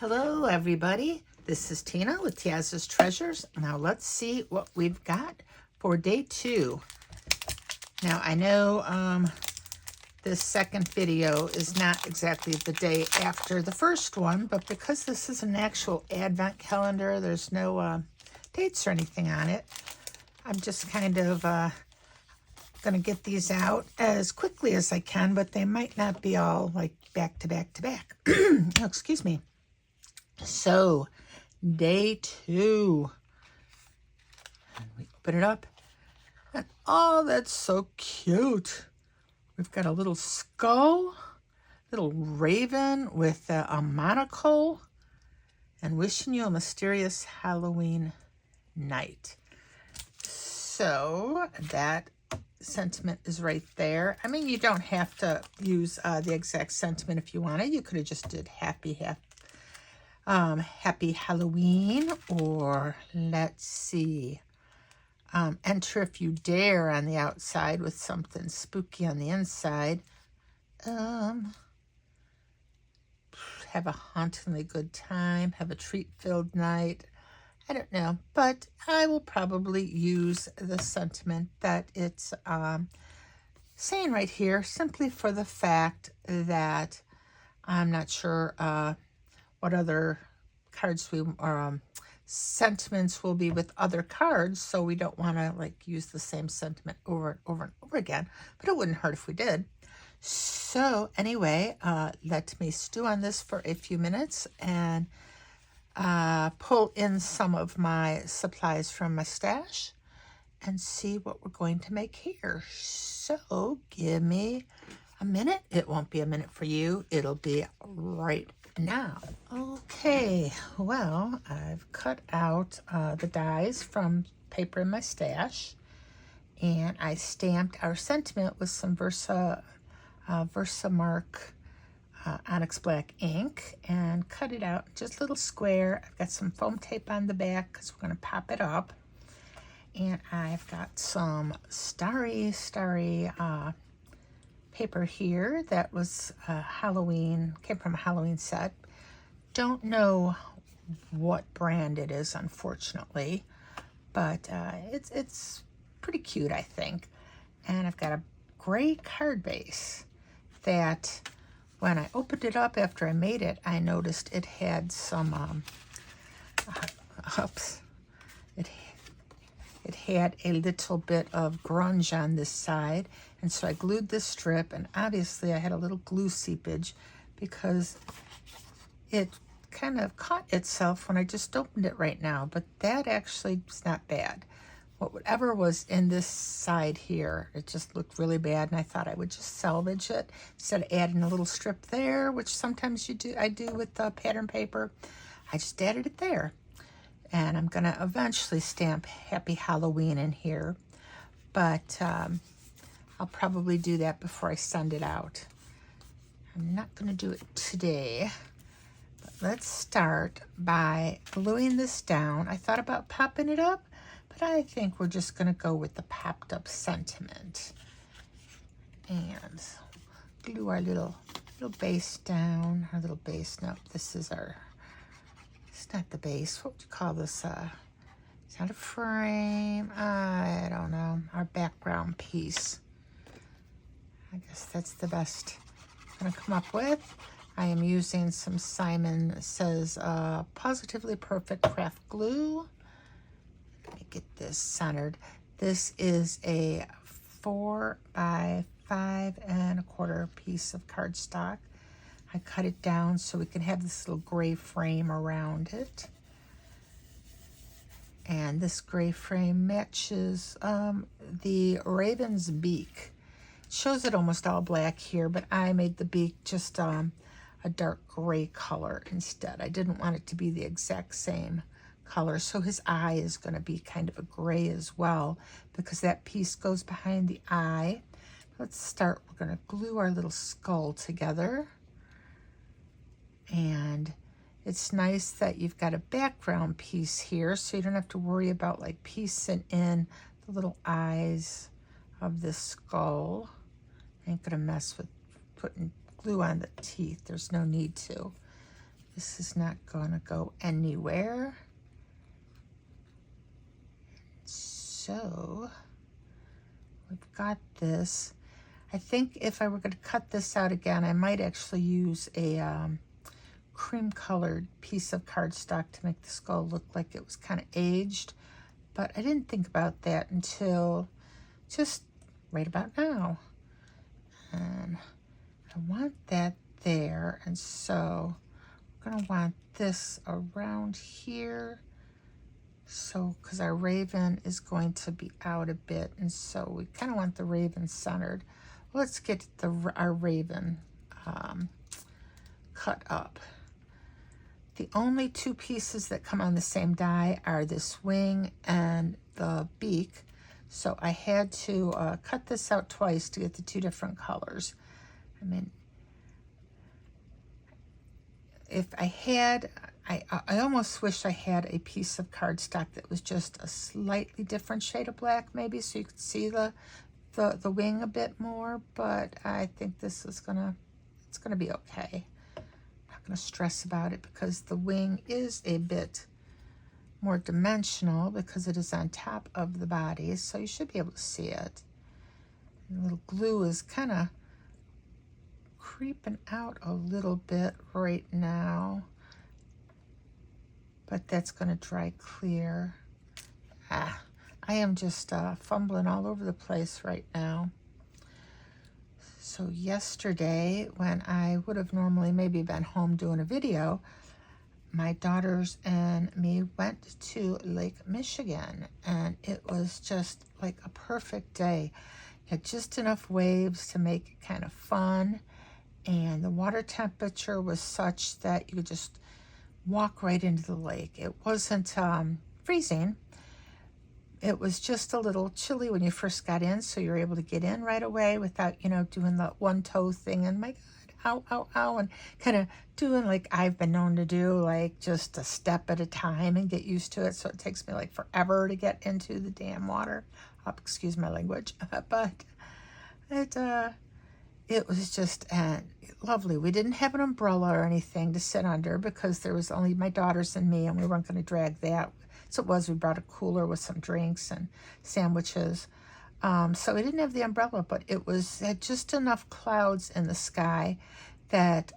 Hello everybody, this is Tina with Tiaz's Treasures. Now let's see what we've got for day 2. Now I know this second video is not exactly the day after the first one, but because this is an actual advent calendar, there's no dates or anything on it. I'm just kind of going to get these out as quickly as I can, but they might not be all like back to back to back. Oh, excuse me. So, day 2, and we open it up, and oh, that's so cute. We've got a little skull, little raven with a monocle, and wishing you a mysterious Halloween night. So, that sentiment is right there. I mean, you don't have to use the exact sentiment if you wanted. You could have just did happy Halloween, or let's see, enter if you dare on the outside with something spooky on the inside. Have a hauntingly good time, have a treat-filled night. I don't know, but I will probably use the sentiment that it's saying right here, simply for the fact that I'm not sure what other cards or sentiments will be with other cards, so we don't want to like use the same sentiment over and over and over again, but it wouldn't hurt if we did. So anyway, let me stew on this for a few minutes and pull in some of my supplies from my stash and see what we're going to make here. So give me a minute. It won't be a minute for you. It'll be right now. Okay, well, I've cut out the dies from paper in my stash, and I stamped our sentiment with some Versamark Onyx Black ink and cut it out just a little square. I've got some foam tape on the back because we're going to pop it up, and I've got some starry paper here that was came from a Halloween set. Don't know what brand it is, unfortunately, but it's pretty cute, I think. And I've got a gray card base that when I opened it up after I made it, I noticed it had some it had a little bit of grunge on this side, and so I glued this strip, and obviously I had a little glue seepage because it kind of caught itself when I just opened it right now, but that actually is not bad. Whatever was in this side here, it just looked really bad, and I thought I would just salvage it instead of adding a little strip there, which sometimes I do with pattern paper. I just added it there. And I'm going to eventually stamp Happy Halloween in here, but I'll probably do that before I send it out. I'm not going to do it today, but let's start by gluing this down. I thought about popping it up, but I think we're just going to go with the popped up sentiment. And glue our little base down, our little base. No, this is our... It's not the base. What would you call this? It's not a frame. I don't know. Our background piece. I guess that's the best I'm going to come up with. I am using some Simon Says Positively Perfect Craft Glue. Let me get this centered. This is a 4 by 5 1/4 piece of cardstock. I cut it down so we can have this little gray frame around it. And this gray frame matches the raven's beak. It shows it almost all black here, but I made the beak just a dark gray color instead. I didn't want it to be the exact same color, so his eye is going to be kind of a gray as well, because that piece goes behind the eye. Let's start. We're going to glue our little skull together. And it's nice that you've got a background piece here, so you don't have to worry about like piecing in the little eyes of this skull. I ain't gonna mess with putting glue on the teeth. There's no need to. This is not going to go anywhere. So we've got this. I think if I were going to cut this out again, I might actually use a cream colored piece of cardstock to make the skull look like it was kind of aged. But I didn't think about that until just right about now. And I want that there, and so I'm going to want this around here. So, because our raven is going to be out a bit, and so we kind of want the raven centered. Let's get our raven cut up. The only two pieces that come on the same die are this wing and the beak. So I had to cut this out twice to get the two different colors. I mean, if I had, I almost wish I had a piece of cardstock that was just a slightly different shade of black, maybe, so you could see the wing a bit more. But I think this is it's gonna be okay. I'm not gonna stress about it because the wing is a bit more dimensional because it is on top of the body, so you should be able to see it. And the little glue is kind of creeping out a little bit right now, but that's going to dry clear. I am just fumbling all over the place right now. So yesterday, when I would have normally maybe been home doing a video, my daughters and me went to Lake Michigan, and it was just like a perfect day. You had just enough waves to make it kind of fun, and the water temperature was such that you could just walk right into the lake. It wasn't freezing. It was just a little chilly when you first got in, so you were able to get in right away without, doing the one toe thing, and my God, ow, ow, ow, and kind of doing like I've been known to do, like just a step at a time and get used to it. So it takes me like forever to get into the damn water. Excuse my language, but it was just lovely. We didn't have an umbrella or anything to sit under because there was only my daughters and me, and we weren't going to drag that. So we brought a cooler with some drinks and sandwiches. So we didn't have the umbrella, but it had just enough clouds in the sky that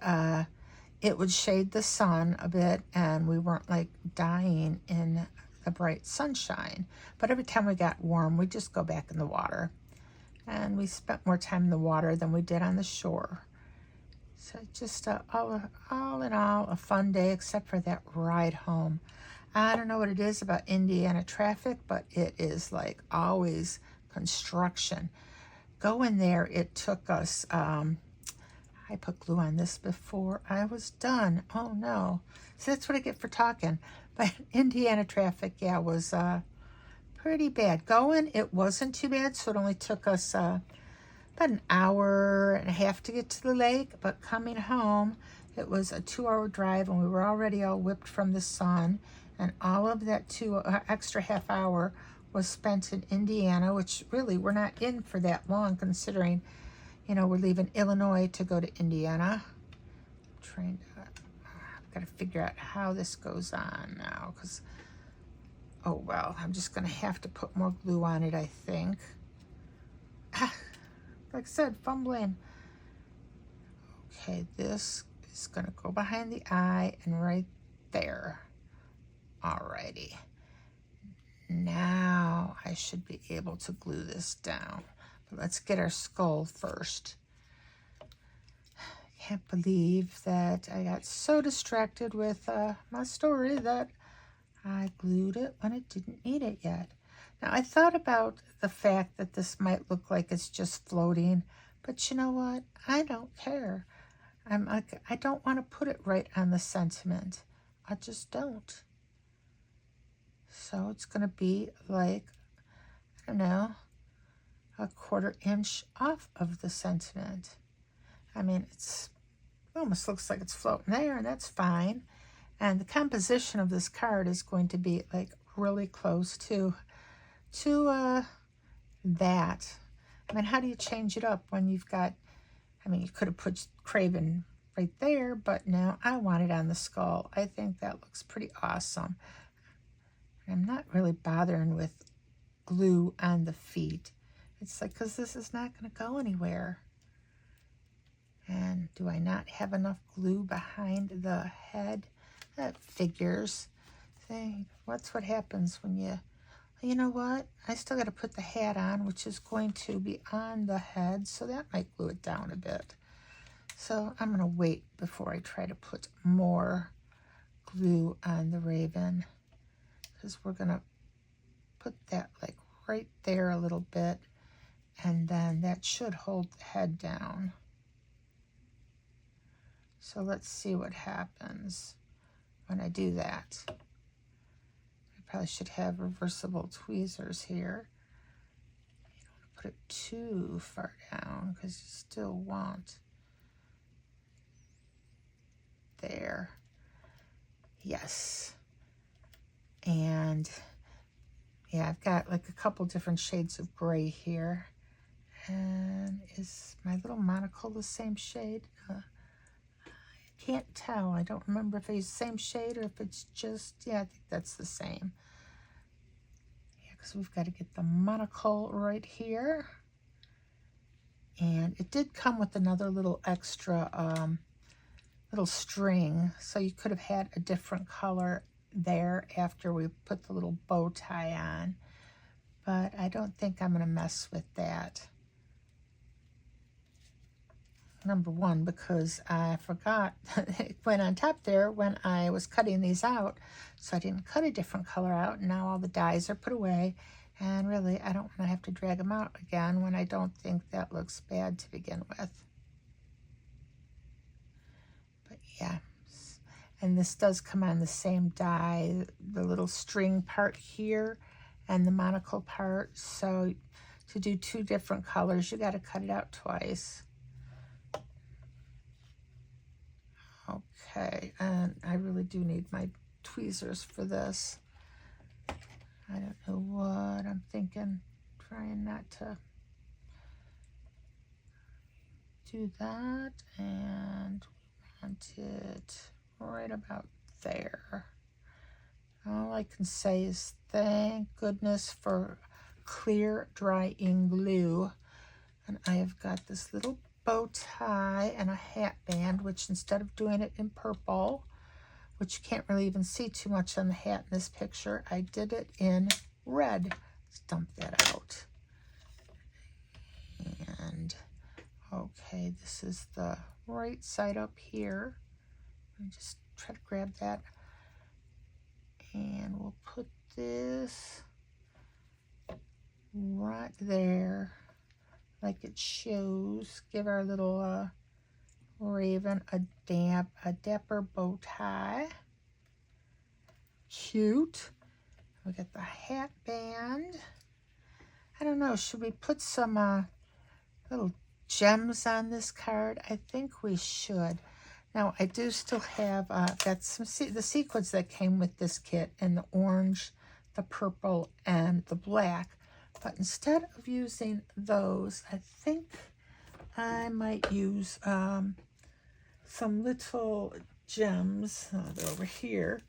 it would shade the sun a bit, and we weren't like dying in the bright sunshine. But every time we got warm, we'd just go back in the water. And we spent more time in the water than we did on the shore. So just all in all, a fun day, except for that ride home. I don't know what it is about Indiana traffic, but it is like always construction. Going there, it took us, I put glue on this before I was done. Oh no. So that's what I get for talking. But Indiana traffic, yeah, was pretty bad. Going, it wasn't too bad, so it only took us about an hour and a half to get to the lake. But coming home, it was a 2-hour drive, and we were already all whipped from the sun. And all of that extra half hour was spent in Indiana, which really we're not in for that long, considering, we're leaving Illinois to go to Indiana. I've got to figure out how this goes on now, because, oh well, I'm just going to have to put more glue on it, I think. Like I said, fumbling. Okay, this is going to go behind the eye and right there. Alrighty. Now I should be able to glue this down. But let's get our skull first. I can't believe that I got so distracted with my story that I glued it when it didn't need it yet. Now I thought about the fact that this might look like it's just floating, but you know what? I don't care. I don't want to put it right on the sentiment. I just don't. So it's going to be like, I don't know, a 1/4 inch off of the sentiment. I mean, it almost looks like it's floating there, and that's fine. And the composition of this card is going to be like really close to that. I mean, how do you change it up when you've got, I mean, you could have put craven right there, but now I want it on the skull. I think that looks pretty awesome. I'm not really bothering with glue on the feet. It's like, because this is not going to go anywhere. And do I not have enough glue behind the head? That figures. See, what's what happens when you know what? I still got to put the hat on, which is going to be on the head, so that might glue it down a bit. So I'm going to wait before I try to put more glue on the raven, because we're going to put that like right there a little bit, and then that should hold the head down. So let's see what happens when I do that. I probably should have reversible tweezers here. You don't want to put it too far down because you still want there. Yes. And yeah, I've got like a couple different shades of gray here. And is my little monocle the same shade? I can't tell. I don't remember if it's the same shade or if it's just, yeah, I think that's the same. Yeah, because we've got to get the monocle right here. And it did come with another little extra little string, so you could have had a different color there after we put the little bow tie on. But I don't think I'm going to mess with that. Number one, because I forgot it went on top there when I was cutting these out, so I didn't cut a different color out, and now all the dies are put away, and really I don't want to have to drag them out again when I don't think that looks bad to begin with. But yeah, and this does come on the same die, the little string part here and the monocle part, so to do two different colors you got to cut it out twice. Okay, and I really do need my tweezers for this. I don't know what I'm thinking. Trying not to do that. And we want it right about there. All I can say is thank goodness for clear drying glue. And I have got this little bow tie and a hat band, which instead of doing it in purple, which you can't really even see too much on the hat in this picture, I did it in red. Let's dump that out. And okay, this is the right side up here. Let me just try to grab that. And we'll put this right there, like it shows. Give our little raven a dapper bow tie. Cute. We got the hat band. I don't know, should we put some little gems on this card? I think we should. Now I do still have got some the sequins that came with this kit, and the orange, the purple, and the black. But instead of using those, I think I might use some little gems. They're over here.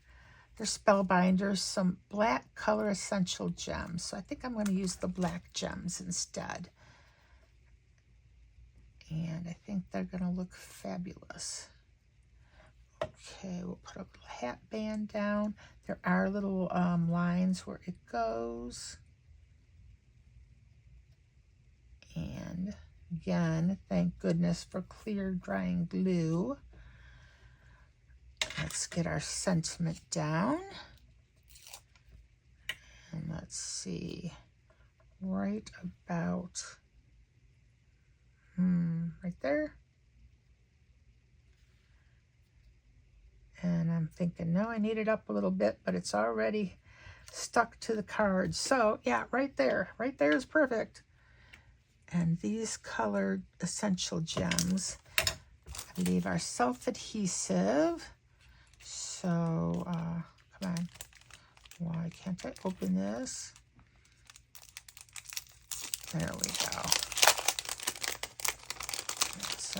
They're Spellbinders, some black color essential gems. So I think I'm going to use the black gems instead. And I think they're going to look fabulous. Okay, we'll put a little hat band down. There are little lines where it goes. And again, thank goodness for clear drying glue. Let's get our sentiment down. And let's see, right about, right there. And I'm thinking, no, I need it up a little bit, but it's already stuck to the card. So yeah, right there is perfect. And these colored essential gems, I believe, are self-adhesive. So, come on. Why can't I open this? There we go.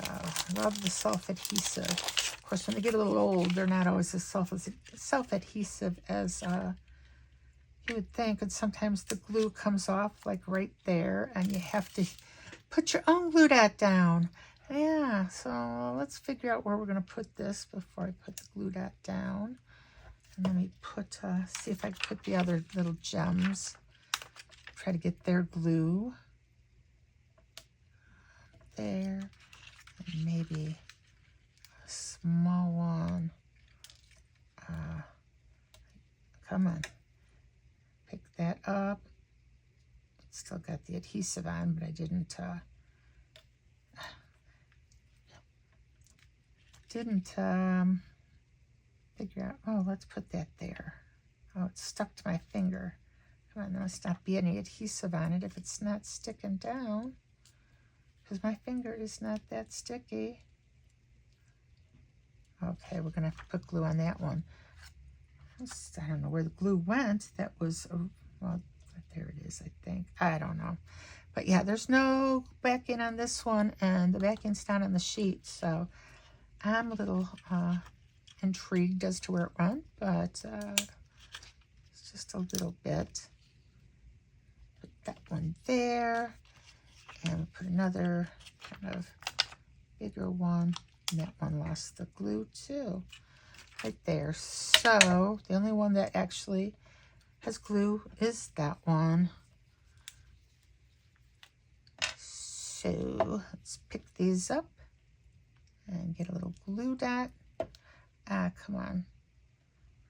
I love the self-adhesive. Of course, when they get a little old, they're not always as self-adhesive as you would think. And sometimes the glue comes off like right there, and you have to put your own glue dot down. Yeah, so let's figure out where we're going to put this before I put the glue dot down. And let me put, see if I can put the other little gems. Try to get their glue. There. And maybe a small one. Come on. Pick that up. Still got the adhesive on, but I didn't figure out, oh, let's put that there. Oh, it's stuck to my finger. Come on, there must not be any adhesive on it if it's not sticking down, because my finger is not that sticky. Okay, we're gonna have to put glue on that one. I don't know where the glue went. That was, well, there it is, I think. I don't know. But yeah, there's no backing on this one, and the backing's down on the sheet, so I'm a little intrigued as to where it went, but it's just a little bit. Put that one there, and we'll put another kind of bigger one, and that one lost the glue too, right there. So the only one that actually has glue is that one. So let's pick these up and get a little glue dot. Come on.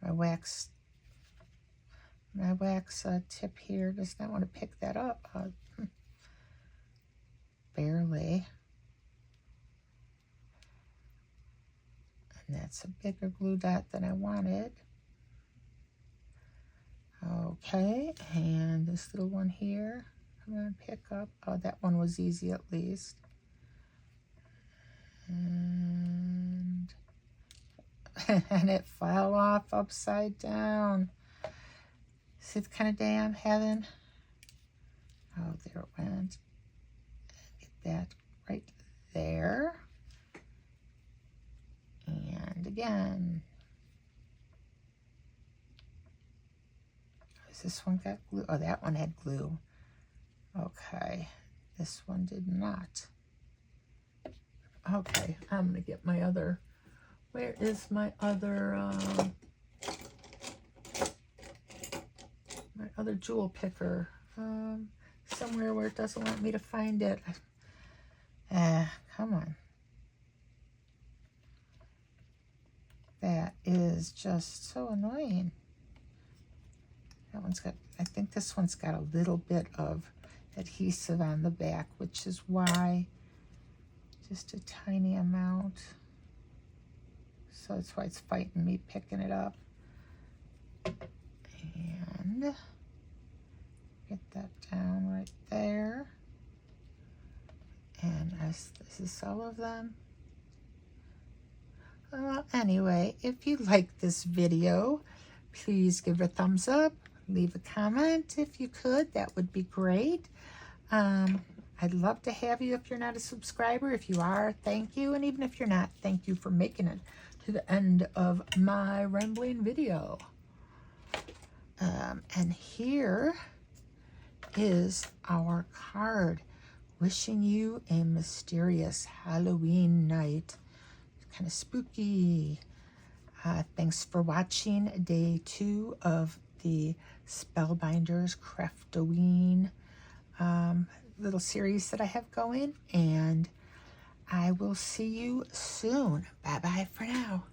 My wax tip here does not want to pick that up. Barely. And that's a bigger glue dot than I wanted. Okay, and this little one here, I'm going to pick up. Oh, that one was easy at least. And it fell off upside down. See the kind of day I'm having? Oh, there it went. Get that right there. And again. Has this one got glue? Oh, that one had glue. Okay, this one did not. Okay, I'm gonna get my other, where is my other jewel picker? Somewhere where it doesn't want me to find it. Come on. That is just so annoying. That one's got, I think this one's got a little bit of adhesive on the back, which is why, just a tiny amount. So that's why it's fighting me picking it up. And get that down right there. And is this all of them? Well, anyway, if you like this video, please give it a thumbs up. Leave a comment if you could. That would be great. I'd love to have you if you're not a subscriber. If you are, thank you. And even if you're not, thank you for making it to the end of my rambling video. And here is our card wishing you a mysterious Halloween night. Kind of spooky. Thanks for watching day 2 of the Spellbinders Craftoween little series that I have going, and I will see you soon. Bye bye for now.